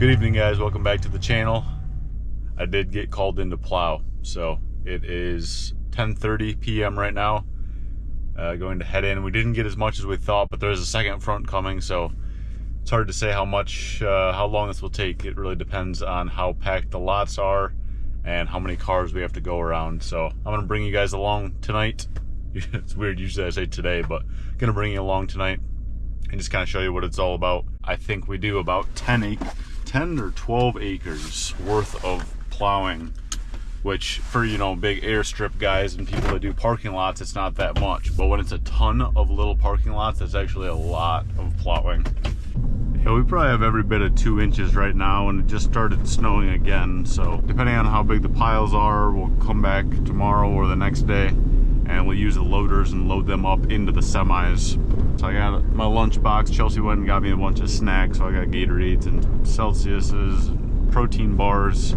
Good evening, guys. Welcome back to the channel. I did get called in to plow, so it is 10:30 p.m. right now. Going to head in. We didn't get as much as we thought, but there's a second front coming, so it's hard to say how long this will take. It really depends on how packed the lots are and how many cars we have to go around. So I'm gonna bring you guys along tonight. It's weird, usually I say today, but I'm gonna bring you along tonight and just kind of show you what it's all about. I think we do about 10 or 12 acres worth of plowing, which for, you know, big airstrip guys and people that do parking lots, it's not that much. But when it's a ton of little parking lots, that's actually a lot of plowing. Yeah, we probably have every bit of 2 inches right now, and it just started snowing again. So depending on how big the piles are, we'll come back tomorrow or the next day and we'll use the loaders and load them up into the semis. So I got my lunch box. Chelsea went and got me a bunch of snacks. So I got Gatorades and Celsiuses, protein bars,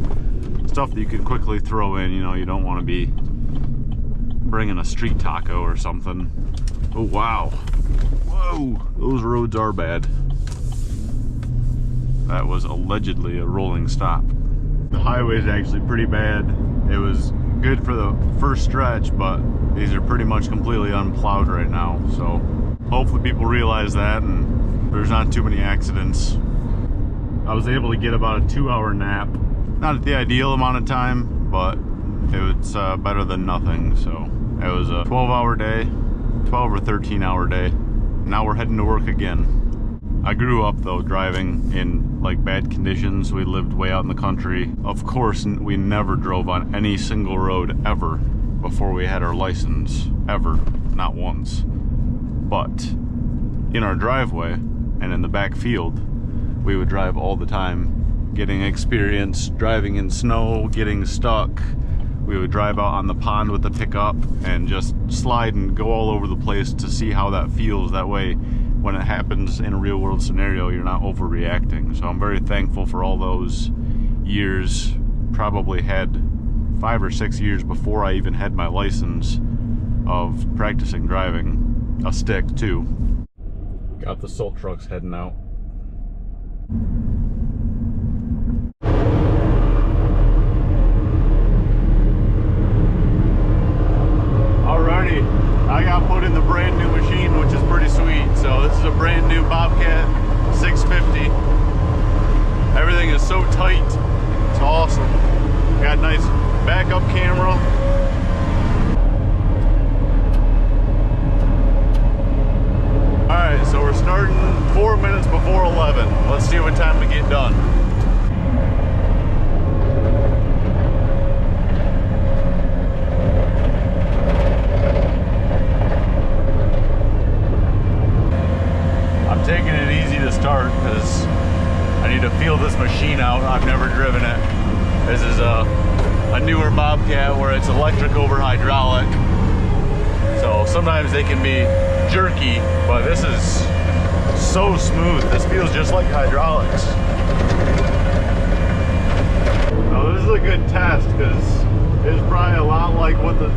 stuff that you can quickly throw in. You know, you don't want to be bringing a street taco or something. Oh, wow. Whoa, those roads are bad. That was allegedly a rolling stop. The highway is actually pretty bad. It was good for the first stretch, but these are pretty much completely unplowed right now. So hopefully people realize that and there's not too many accidents. I was able to get about a 2-hour nap. Not at the ideal amount of time, but it's better than nothing. So it was a 12-hour day, 12 or 13-hour day. Now we're heading to work again. I grew up though driving in like bad conditions. We lived way out in the country. Of course, we never drove on any single road ever before we had our license, ever, not once. But in our driveway and in the back field, we would drive all the time, getting experience driving in snow, getting stuck. We would drive out on the pond with the pickup and just slide and go all over the place to see how that feels. That way, when it happens in a real world scenario, you're not overreacting. So I'm very thankful for all those years. Probably had 5 or 6 years before I even had my license of practicing driving a stick too. Got the salt trucks heading out. Alrighty, I got put in the brand new machine, which is pretty sweet. So this is a brand new Bobcat 650. Everything is so tight, it's awesome. Got a nice backup camera. Alright, so we're starting 4 minutes before 11. Let's see what time we get done. I'm taking it easy to start because I need to feel this machine out. I've never driven it. This is a newer Bobcat where it's electric over hydraulic. So sometimes they can be jerky, but this is so smooth. This feels just like hydraulics. Now this is a good test because it's probably a lot like what the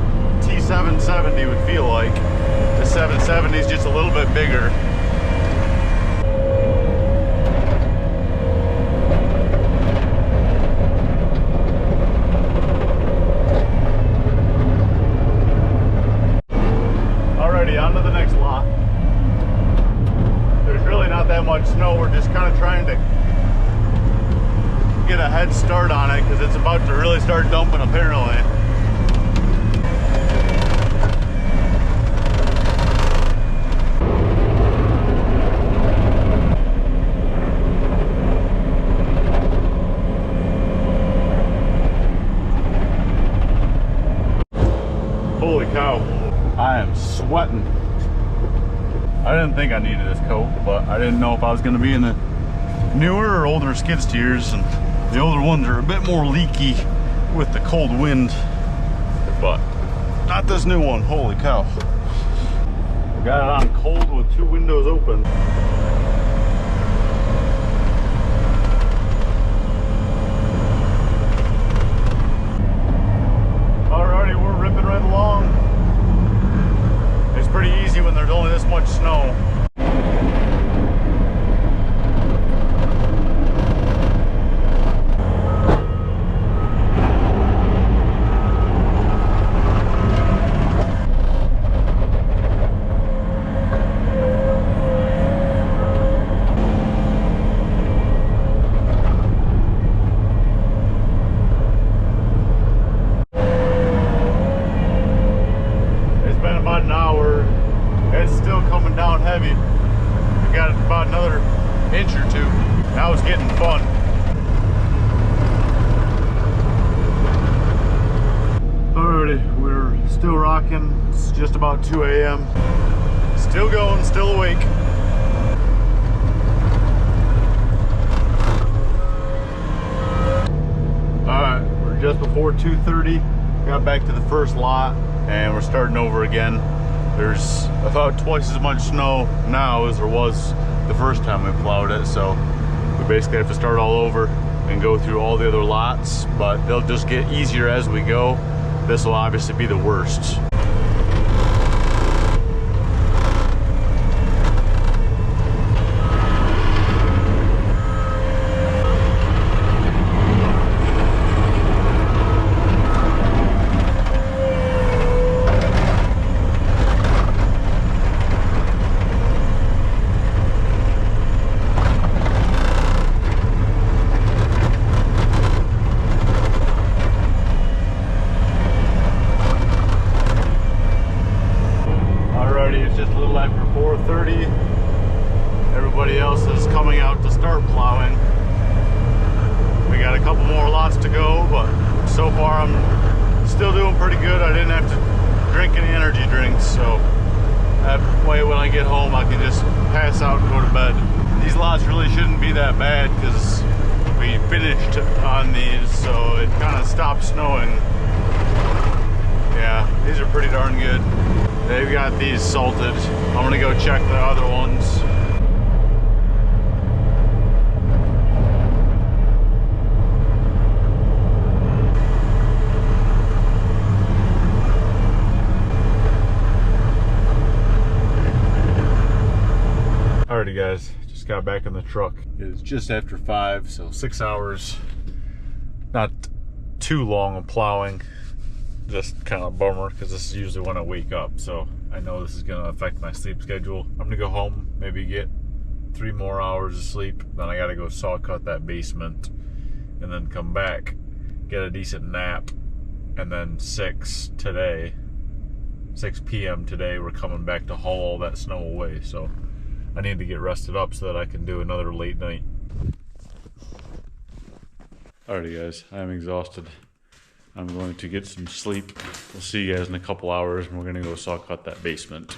T770 would feel like. The 770 is just a little bit bigger. On to the next lot. There's really not that much snow. We're just kind of trying to get a head start on it because it's about to really start dumping apparently. Holy cow. I am sweating. I didn't think I needed this coat, but I didn't know if I was going to be in the newer or older skid steers, and the older ones are a bit more leaky with the cold wind, but not this new one. Holy cow. Got it on cold with 2 windows open. Alrighty, we're ripping right along. It's pretty easy when there's only this much snow. inch or two. Now it's getting fun. Alrighty, we're still rocking. It's just about 2 a.m. Still going, still awake. Alright, we're just before 2:30. Got back to the first lot and we're starting over again. There's about twice as much snow now as there was the first time we plowed it, so we basically have to start all over and go through all the other lots, but they'll just get easier as we go. This will obviously be the worst. Everybody else is coming out to start plowing. We got a couple more lots to go, but so far I'm still doing pretty good. I didn't have to drink any energy drinks, so that way when I get home I can just pass out and go to bed. These lots really shouldn't be that bad because we finished on these, so it kind of stopped snowing. Yeah, these are pretty darn good. They've got these salted. I'm gonna go check the other ones. Alrighty guys, just got back in the truck. It is just after 5, so 6 hours. Not too long of plowing. Just kind of a bummer because this is usually when I wake up, so I know this is going to affect my sleep schedule. I'm going to go home, maybe get 3 more hours of sleep, then I got to go saw cut that basement and then come back, get a decent nap, and then 6 p.m. today we're coming back to haul all that snow away, so I need to get rested up so that I can do another late night. Alrighty guys, I'm exhausted. I'm going to get some sleep. We'll see you guys in a couple hours, and we're going to go saw cut that basement.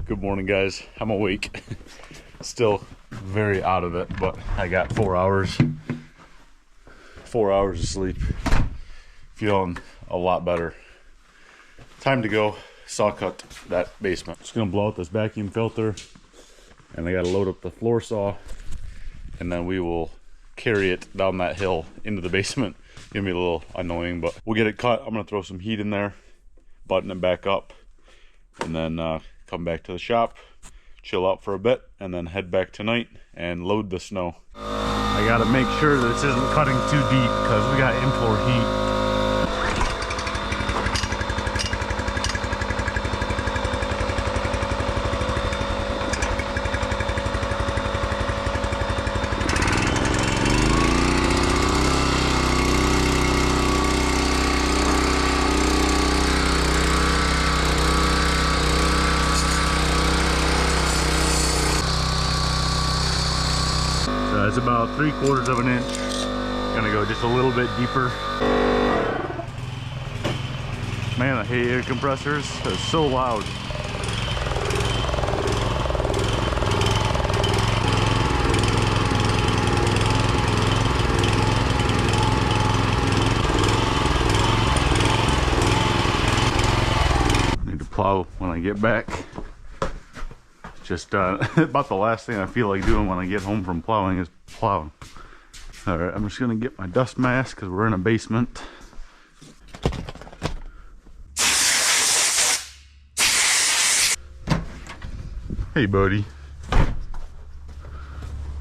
Good morning guys, I'm awake. Still very out of it, but I got 4 hours. 4 hours of sleep. Feeling a lot better. Time to go saw cut that basement. Just gonna blow out this vacuum filter, and I gotta load up the floor saw, and then we will carry it down that hill into the basement. Gonna be a little annoying, but we'll get it cut. I'm gonna throw some heat in there, button it back up, and then come back to the shop, chill out for a bit, and then head back tonight and load the snow. I gotta make sure that this isn't cutting too deep because we got indoor heat. It's about 3/4 of an inch. Gonna go just a little bit deeper. Man, I hate air compressors. They're so loud. Need to plow when I get back. Just about the last thing I feel like doing when I get home from plowing is plowing. All right, I'm just gonna get my dust mask because we're in a basement. Hey, buddy.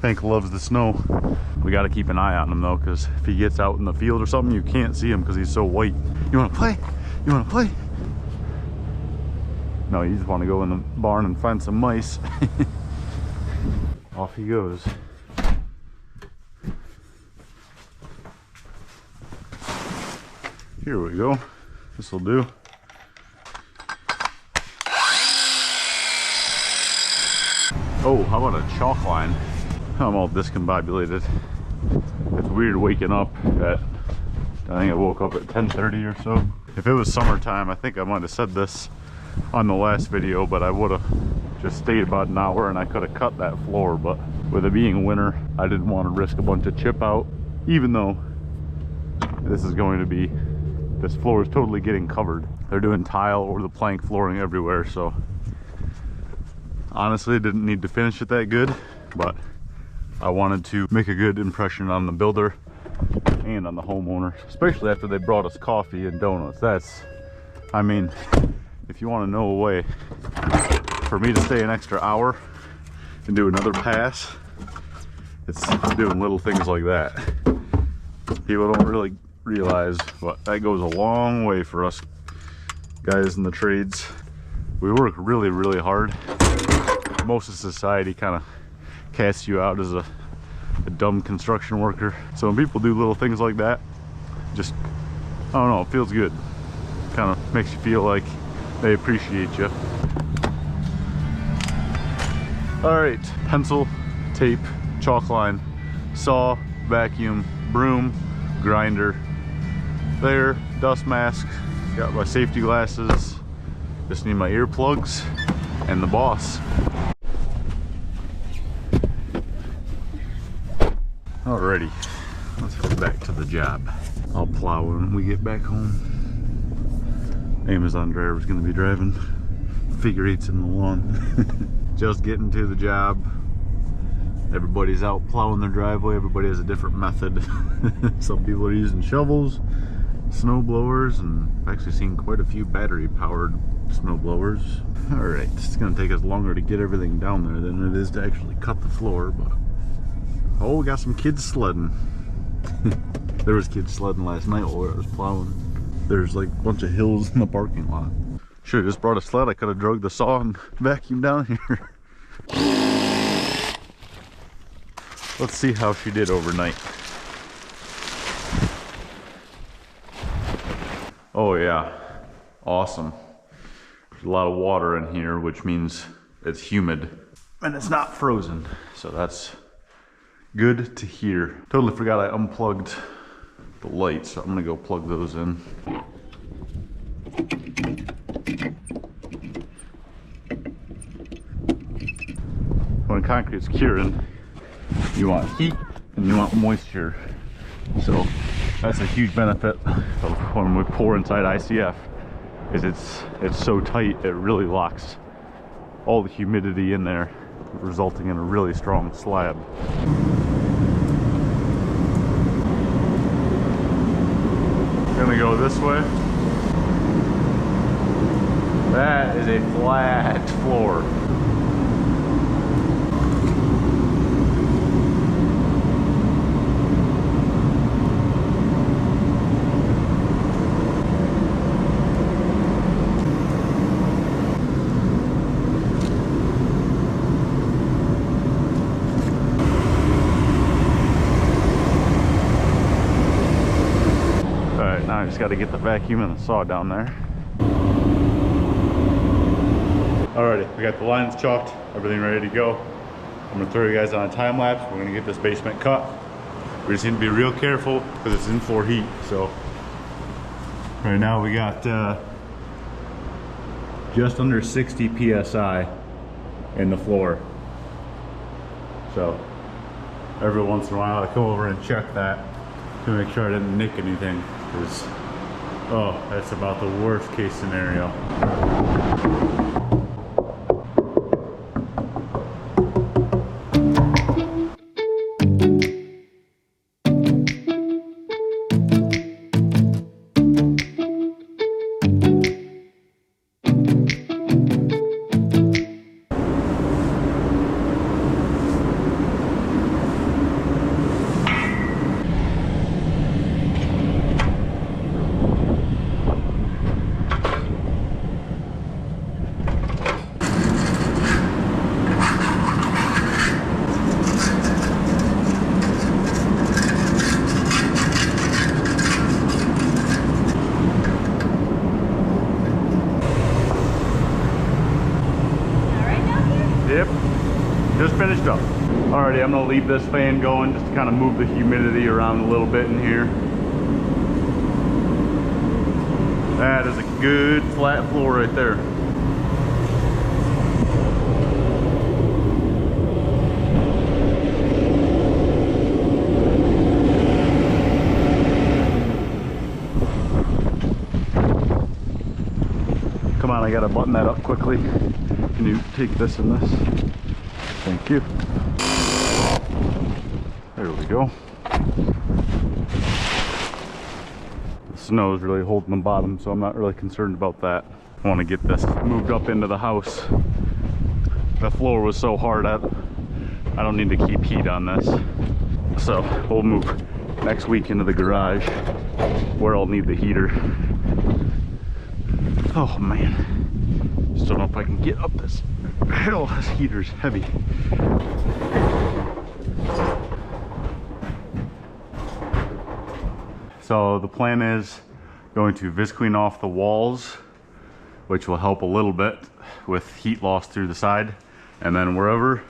Hank loves the snow. We got to keep an eye on him though, because if he gets out in the field or something, you can't see him because he's so white. You want to play? You want to play? No, you just want to go in the barn and find some mice. Off he goes. Here we go. This will do. Oh, how about a chalk line? I'm all discombobulated. It's weird waking up at, I think I woke up at 10:30 or so. If it was summertime, I think I might have said this on the last video, but I would have just stayed about an hour and I could have cut that floor. But with it being winter, I didn't want to risk a bunch of chip out, even though this is going to be, this floor is totally getting covered. They're doing tile or the plank flooring everywhere, so honestly, didn't need to finish it that good, but I wanted to make a good impression on the builder and on the homeowner, especially after they brought us coffee and donuts. That's, I mean, if you want to know a way for me to stay an extra hour and do another pass, it's doing little things like that. People don't really realize, but that goes a long way for us guys in the trades. We work really, really hard. Most of society kind of casts you out as a dumb construction worker. So when people do little things like that, just, I don't know, it feels good. Kind of makes you feel like they appreciate you. All right, pencil, tape, chalk line, saw, vacuum, broom, grinder, there, dust mask, got my safety glasses, just need my earplugs, and the boss. Alrighty, let's head back to the job. I'll plow when we get back home. Amazon driver's gonna be driving. Figure 8's in the lawn. Just getting to the job. Everybody's out plowing their driveway. Everybody has a different method. Some people are using shovels, snow blowers, and I've actually seen quite a few battery powered snow blowers. Alright, it's gonna take us longer to get everything down there than it is to actually cut the floor, but oh, we got some kids sledding. There was kids sledding last night while I was plowing. There's like a bunch of hills in the parking lot. Should have just brought a sled. I could have drug the saw and vacuumed down here. Let's see how she did overnight. Oh yeah, awesome. There's a lot of water in here, which means it's humid and it's not frozen. So that's good to hear. Totally forgot I unplugged the lights, so I'm gonna go plug those in. When concrete's curing, you want heat and you want moisture. So that's a huge benefit of when we pour inside ICF, is it's so tight it really locks all the humidity in there, resulting in a really strong slab. Gonna go this way. That is a flat floor. Now I just got to get the vacuum and the saw down there. Alrighty, we got the lines chalked, everything ready to go. I'm gonna throw you guys on a time lapse. We're gonna get this basement cut. We just need to be real careful because it's in floor heat. So right now we got just under 60 psi in the floor. So every once in a while I come over and check that to make sure I didn't nick anything. Because, oh, that's about the worst case scenario. stuff. Alrighty, I'm gonna leave this fan going just to kind of move the humidity around a little bit in here. That is a good flat floor right there. Come on, I gotta button that up quickly. Can you take this and this? Thank you. There we go. The snow is really holding the bottom, so I'm not really concerned about that. I want to get this moved up into the house. The floor was so hard, I don't need to keep heat on this. So we'll move next week into the garage where I'll need the heater. Oh man, just don't know if I can get up this hill. This heater's heavy. So the plan is going to visqueen off the walls, which will help a little bit with heat loss through the side. And then wherever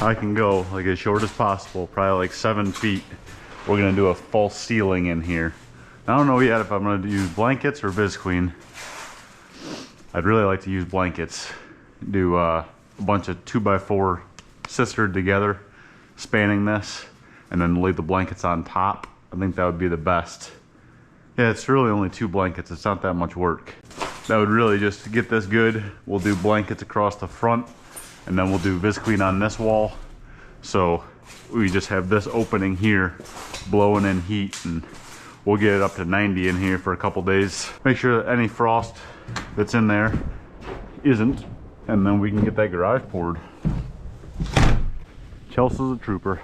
I can go, like as short as possible, probably like 7 feet, we're gonna do a false ceiling in here. I don't know yet if I'm gonna use blankets or visqueen. I'd really like to use blankets. Do a bunch of 2x4 sistered together, spanning this, and then lay the blankets on top. I think that would be the best. Yeah, it's really only 2 blankets. It's not that much work. That would really just get this good. We'll do blankets across the front, and then we'll do visqueen on this wall. So we just have this opening here blowing in heat, and we'll get it up to 90 in here for a couple days. Make sure that any frost that's in there isn't, and then we can get that garage poured. Chelsea's a trooper.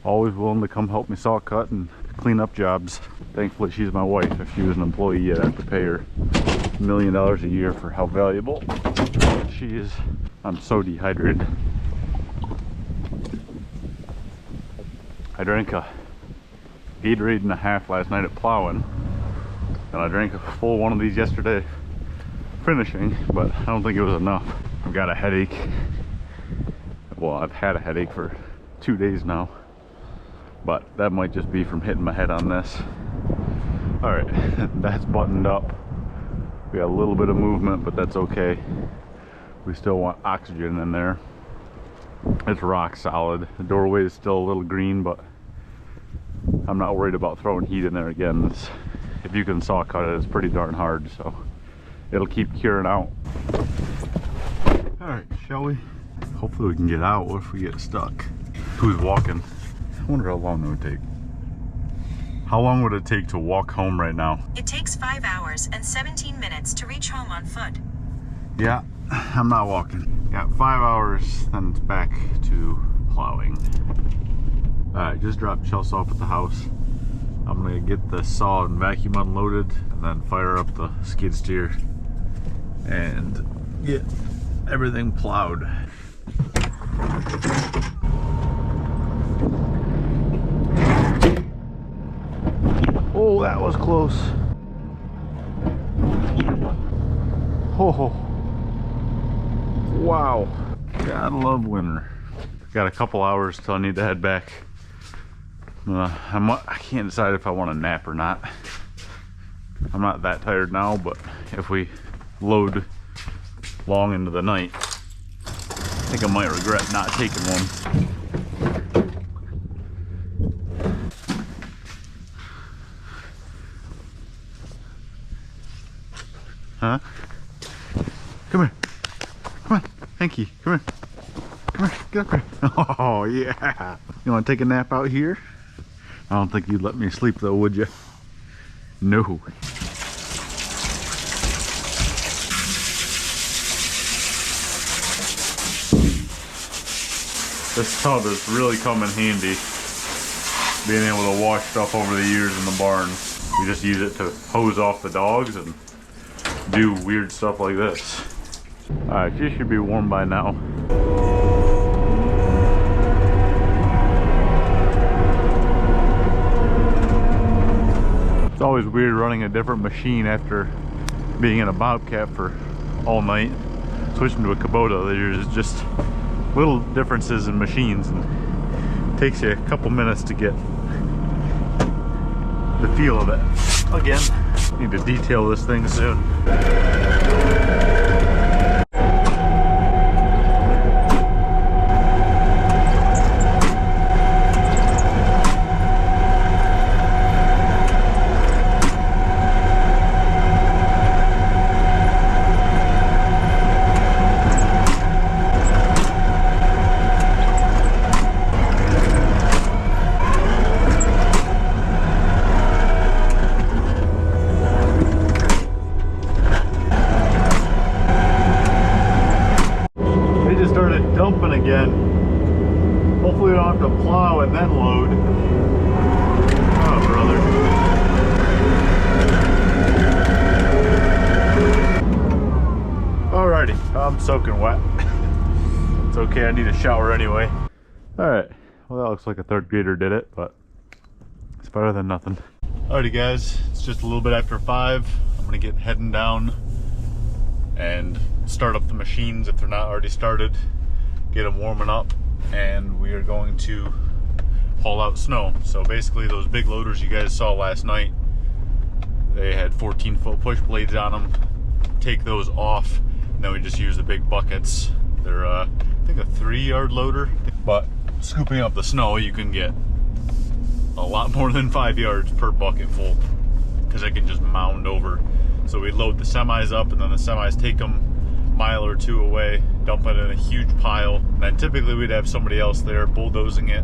Always willing to come help me saw cut and clean up jobs. Thankfully she's my wife. If she was an employee, I'd have to pay her $1 million a year for how valuable she is. I'm so dehydrated. I drank a Gatorade and a half last night at Plowing, and I drank a full one of these yesterday finishing, but I don't think it was enough. I've got a headache. Well, I've had a headache for 2 days now, but that might just be from hitting my head on this. All right, that's buttoned up. We got a little bit of movement, but that's okay. We still want oxygen in there. It's rock solid. The doorway is still a little green, but I'm not worried about throwing heat in there again. If you can saw cut it, it's pretty darn hard, so it'll keep curing out. All right, shall we? Hopefully we can get out. What if we get stuck? Who's walking? I wonder how long it would take. How long would it take to walk home right now? It takes 5 hours and 17 minutes to reach home on foot. Yeah, I'm not walking. Got 5 hours, then it's back to Plowing. All right, just dropped Chelsea off at the house. I'm gonna get the saw and vacuum unloaded, and then fire up the skid steer and get everything plowed. Oh, that was close. Oh, wow. Gotta love winter. Got a couple hours till I need to head back. I can't decide if I want to nap or not. I'm not that tired now, but if we load long into the night, I think I might regret not taking one. Huh? Come here. Come on, Hanky, come here. Come here, get up here. Oh, yeah. You want to take a nap out here? I don't think you'd let me sleep though, would you? No. This tub has really come in handy, being able to wash stuff over the years in the barn. We just use it to hose off the dogs and do weird stuff like this. Alright, she should be warm by now. It's always weird running a different machine after being in a Bobcat for all night. Switching to a Kubota, there's just little differences in machines, and it takes you a couple minutes to get the feel of it. Again, need to detail this thing soon. Dumping again. Hopefully we don't have to plow and then load. Oh, brother. Alrighty, I'm soaking wet. It's okay, I need a shower anyway. Alright, well that looks like a third grader did it, but it's better than nothing. Alrighty guys, it's just a little bit after 5. I'm gonna get heading down and start up the machines if they're not already started. Get them warming up, and we are going to haul out snow. So basically those big loaders you guys saw last night, they had 14-foot push blades on them. Take those off, and then we just use the big buckets. They're I think a 3-yard loader, but scooping up the snow you can get a lot more than 5 yards per bucket full, because it can just mound over. So we load the semis up, and then the semis take them a mile or two away, dump it in a huge pile, and then typically we'd have somebody else there bulldozing it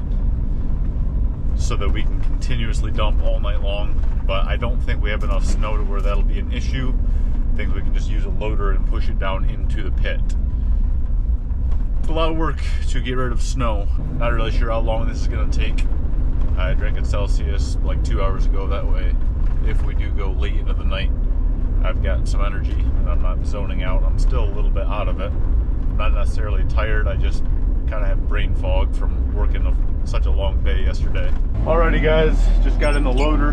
so that we can continuously dump all night long. But I don't think we have enough snow to where that'll be an issue. I think we can just use a loader and push it down into the pit. It's a lot of work to get rid of snow. Not really sure how long this is going to take. I drank at Celsius like 2 hours ago. That way, if we do go late into the night, I've got some energy and I'm not zoning out. I'm still a little bit out of it. I'm not necessarily tired, I just kind of have brain fog from working such a long day yesterday. Alrighty guys, just got in the loader.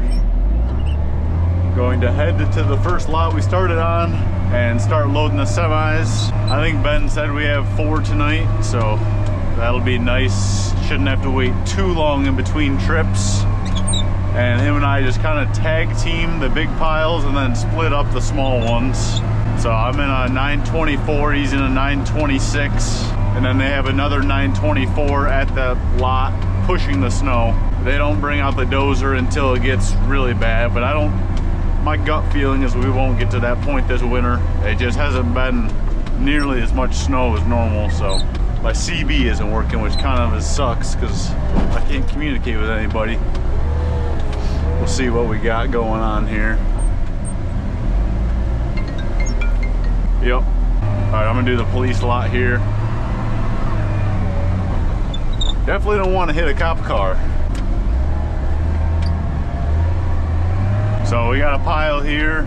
Going to head to the first lot we started on and start loading the semis. I think Ben said we have 4 tonight, so that'll be nice. Shouldn't have to wait too long in between trips. And him and I just kind of tag team the big piles and then split up the small ones. So I'm in a 924, he's in a 926, and then they have another 924 at the lot pushing the snow. They don't bring out the dozer until it gets really bad, but my gut feeling is we won't get to that point this winter. It just hasn't been nearly as much snow as normal, so my CB isn't working, which kind of sucks because I can't communicate with anybody. We'll see what we got going on here. Yep. Alright, I'm gonna do the police lot here. Definitely don't want to hit a cop car. So we got a pile here.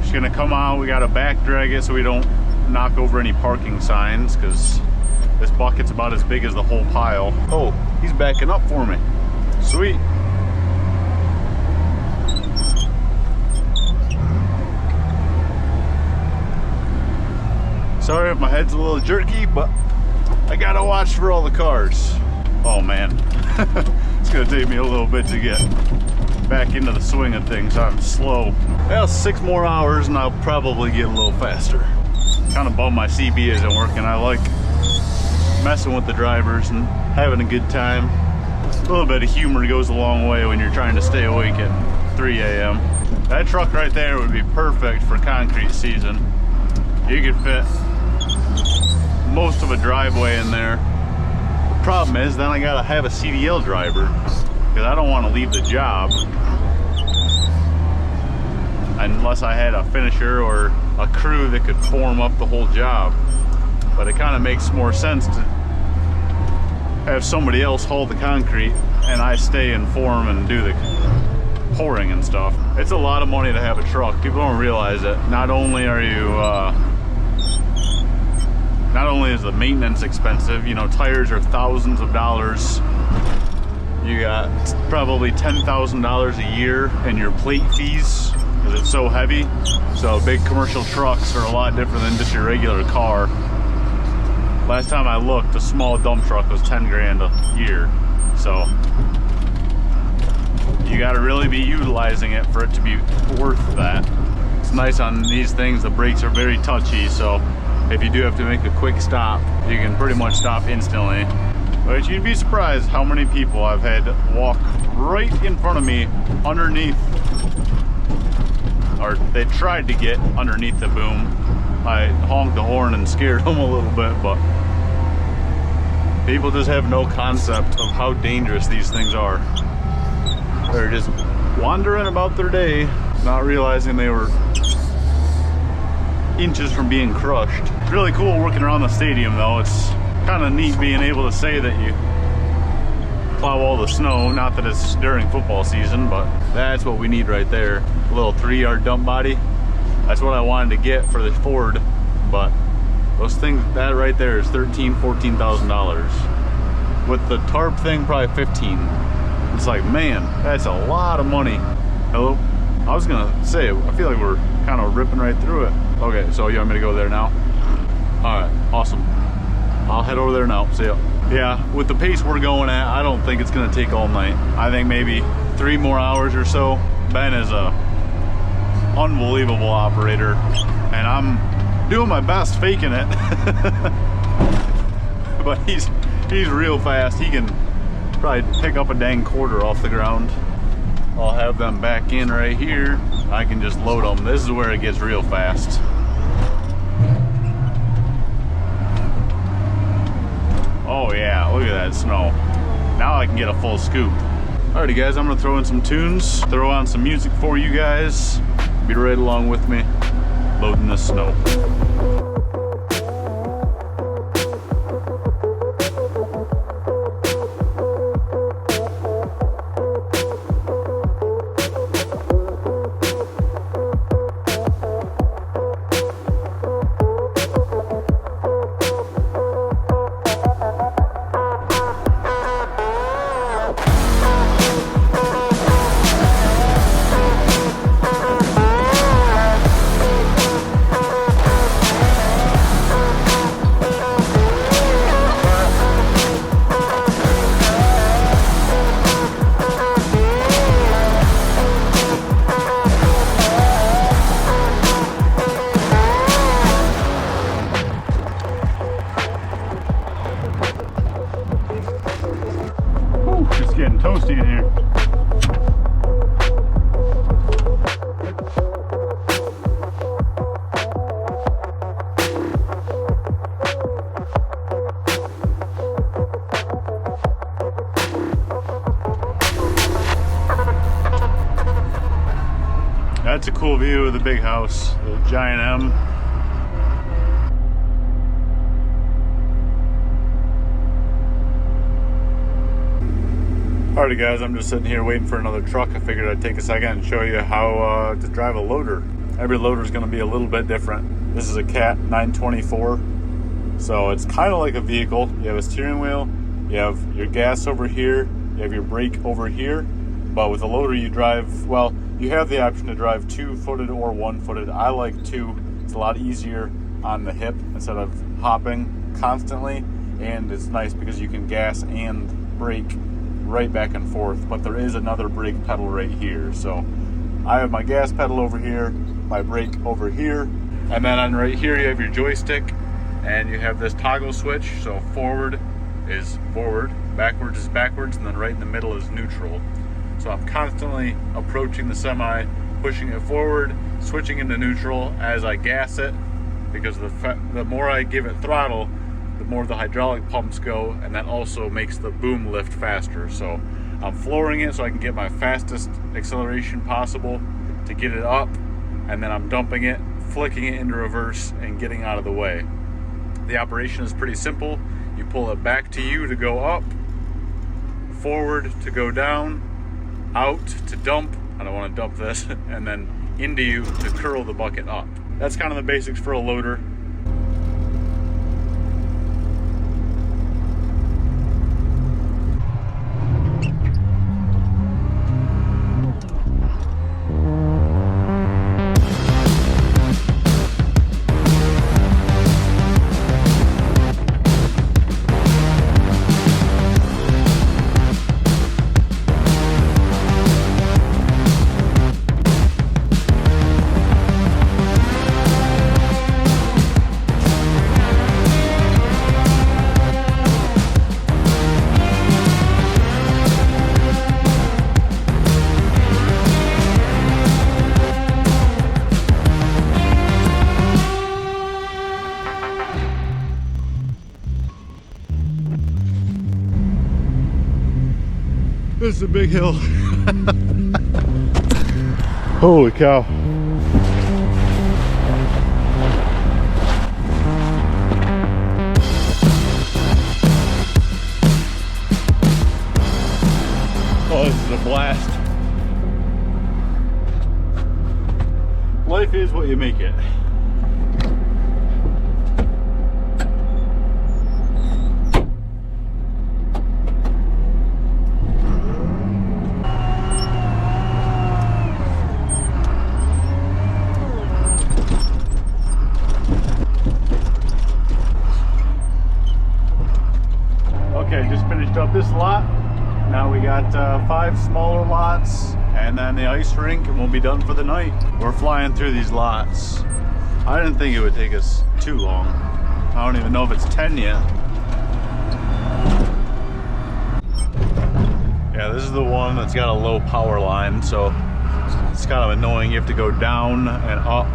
Just gonna come out. We gotta back drag it so we don't knock over any parking signs, because this bucket's about as big as the whole pile. Oh, he's backing up for me. Sweet. Sorry if my head's a little jerky, but I gotta watch for all the cars. Oh man, it's gonna take me a little bit to get back into the swing of things. I'm slow. Well, 6 more hours and I'll probably get a little faster. Kind of bummed my CB isn't working. I like messing with the drivers and having a good time. A little bit of humor goes a long way when you're trying to stay awake at 3 a.m. That truck right there would be perfect for concrete season. You could fit most of a driveway in there. The problem is then I gotta have a CDL driver because I don't want to leave the job unless I had a finisher or a crew that could form up the whole job. But it kind of makes more sense to have somebody else haul the concrete and I stay and form and do the pouring and stuff. It's a lot of money to have a truck. People don't realize it. Not only is the maintenance expensive, you know, tires are thousands of dollars. You got probably $10,000 a year in your plate fees because it's so heavy. So big commercial trucks are a lot different than just your regular car. Last time I looked, a small dump truck was 10 grand a year. So you got to really be utilizing it for it to be worth that. It's nice on these things, the brakes are very touchy, so if you do have to make a quick stop, you can pretty much stop instantly. But you'd be surprised how many people I've had walk right in front of me underneath, or they tried to get underneath the boom. I honked the horn and scared them a little bit, but people just have no concept of how dangerous these things are. They're just wandering about their day, not realizing they were inches from being crushed. It's really cool working around the stadium though. It's kind of neat being able to say that you plow all the snow. Not that it's during football season, but that's what we need right there. A little 3-yard dump body. That's what I wanted to get for the Ford, but those things, that right there is $13,000-$14,000. With the tarp thing, probably 15. It's like, man, that's a lot of money. Hello? I was gonna say, I feel like we're kind of ripping right through it. Okay, so you want me to go there now? All right, awesome. I'll head over there now, see ya. Yeah, with the pace we're going at, I don't think it's gonna take all night. I think maybe 3 more hours or so. Ben is a unbelievable operator, and I'm doing my best faking it. But he's real fast. He can probably pick up a dang quarter off the ground. I'll have them back in right here. I can just load them. This is where it gets real fast. Oh yeah, look at that snow. Now I can get a full scoop. Alrighty guys, I'm gonna throw in some tunes, throw on some music for you guys. Be right along with me, loading the snow. It's getting toasty in here. That's a cool view of the big house, the giant M. Alrighty guys, I'm just sitting here waiting for another truck. I figured I'd take a second and show you how to drive a loader. Every loader is going to be a little bit different. This is a Cat 924, so it's kind of like a vehicle. You have a steering wheel, you have your gas over here, you have your brake over here, but with a loader you drive, well, you have the option to drive 2-footed or 1-footed. I like 2. It's a lot easier on the hip instead of hopping constantly, and it's nice because you can gas and brake right back and forth, but there is another brake pedal right here. So I have my gas pedal over here, my brake over here, and then on right here you have your joystick, and you have this toggle switch. So forward is forward, backwards is backwards, and then right in the middle is neutral. So I'm constantly approaching the semi, pushing it forward, switching into neutral as I gas it, because the more I give it throttle, the more the hydraulic pumps go, and that also makes the boom lift faster. So I'm flooring it so I can get my fastest acceleration possible to get it up, and then I'm dumping it, flicking it into reverse, and getting out of the way. The operation is pretty simple. You pull it back to you to go up, forward to go down, out to dump, I don't want to dump this, and then into you to curl the bucket up. That's kind of the basics for a loader. this is a big hill. Holy cow. Oh, this is a blast. Life is what you make it. Okay, just finished up this lot. Now we got 5 smaller lots and then the ice rink, and we'll be done for the night. We're flying through these lots. I didn't think it would take us too long. I don't even know if it's 10 yet. Yeah, this is the one that's got a low power line, so it's kind of annoying. You have to go down and up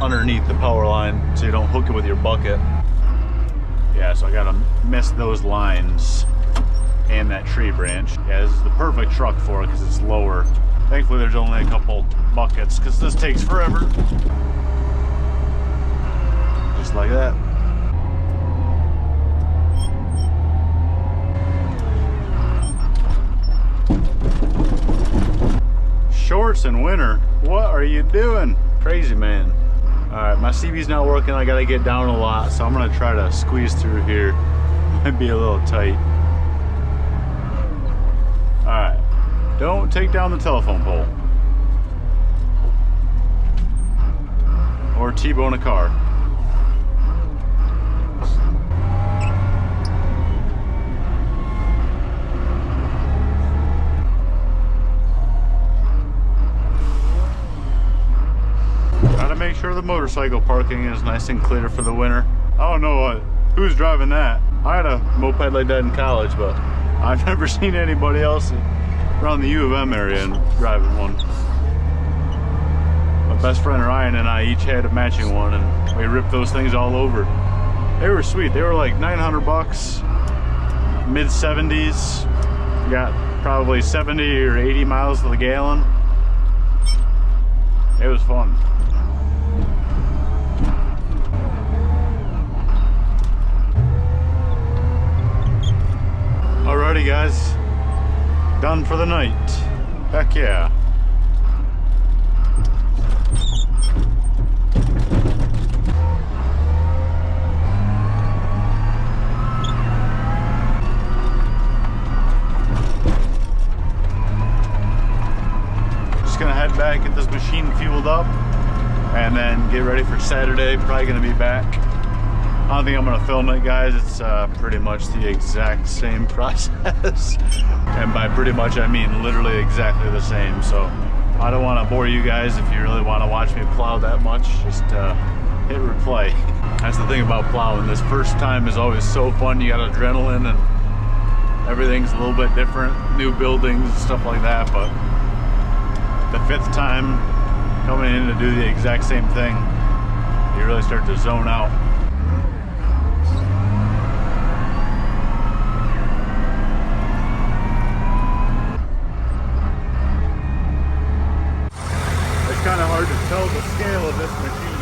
underneath the power line so you don't hook it with your bucket. Yeah, so I gotta miss those lines and that tree branch. Yeah, this is the perfect truck for it because it's lower. Thankfully there's only a couple buckets because this takes forever. Just like that. Shorts in winter? What are you doing? Crazy, man. Alright, my CB's not working. I gotta get down a lot, so I'm gonna try to squeeze through here. Might be a little tight. Alright, don't take down the telephone pole. Or T-bone a car. Gotta make sure the motorcycle parking is nice and clear for the winter. I don't know who's driving that. I had a moped like that in college, but I've never seen anybody else around the U of M area and driving one. My best friend Ryan and I each had a matching one, and we ripped those things all over. They were sweet. They were like 900 bucks, mid 70s. Got probably 70 or 80 miles to the gallon. It was fun. Alrighty guys, done for the night. Heck yeah. Just gonna head back, get this machine fueled up, and then get ready for Saturday. Probably gonna be back. I don't think I'm gonna film it, guys. It's pretty much the exact same process. And by pretty much, I mean literally exactly the same. So I don't wanna bore you guys. If you really wanna watch me plow that much, just hit replay. That's the thing about plowing. This first time is always so fun. You got adrenaline and everything's a little bit different. New buildings and stuff like that. But the 5th time coming in to do the exact same thing, you really start to zone out. Kind of hard to tell the scale of this machine.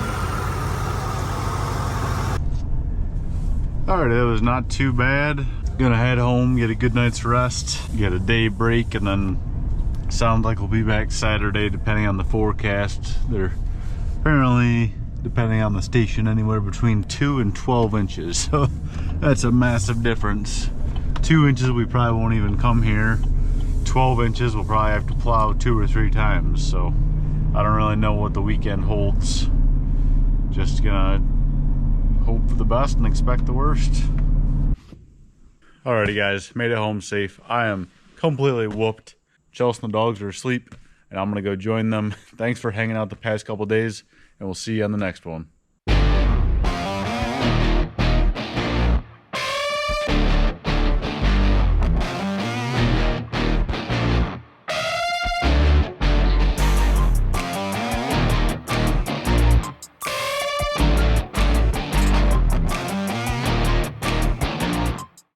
Alright, that was not too bad. Gonna head home, get a good night's rest, get a day break, and then sounds like we'll be back Saturday depending on the forecast. They're apparently, depending on the station, anywhere between 2 and 12 inches. So that's a massive difference. 2 inches we probably won't even come here. 12 inches we'll probably have to plow 2 or 3 times. So I don't really know what the weekend holds. Just gonna hope for the best and expect the worst. Alrighty guys, made it home safe. I am completely whooped. Chelsea and the dogs are asleep, and I'm gonna go join them. Thanks for hanging out the past couple days, and we'll see you on the next one.